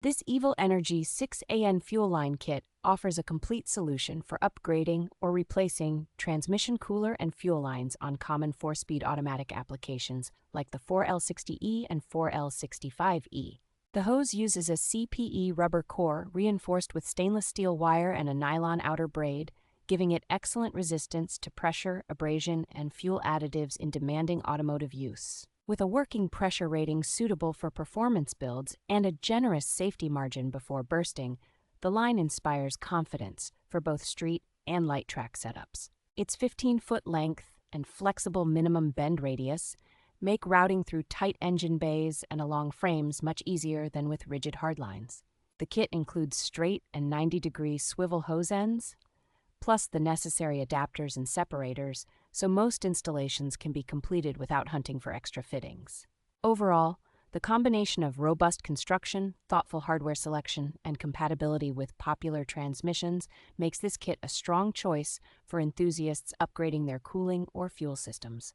This Evil Energy 6AN fuel line kit offers a complete solution for upgrading or replacing transmission cooler and fuel lines on common 4-speed automatic applications like the 4L60E and 4L65E. The hose uses a CPE rubber core reinforced with stainless steel wire and a nylon outer braid, giving it excellent resistance to pressure, abrasion, and fuel additives in demanding automotive use. With a working pressure rating suitable for performance builds and a generous safety margin before bursting, the line inspires confidence for both street and light track setups. Its 15-foot length and flexible minimum bend radius make routing through tight engine bays and along frames much easier than with rigid hardlines. The kit includes straight and 90-degree swivel hose ends, plus the necessary adapters and separators, so most installations can be completed without hunting for extra fittings. Overall, the combination of robust construction, thoughtful hardware selection, and compatibility with popular transmissions makes this kit a strong choice for enthusiasts upgrading their cooling or fuel systems.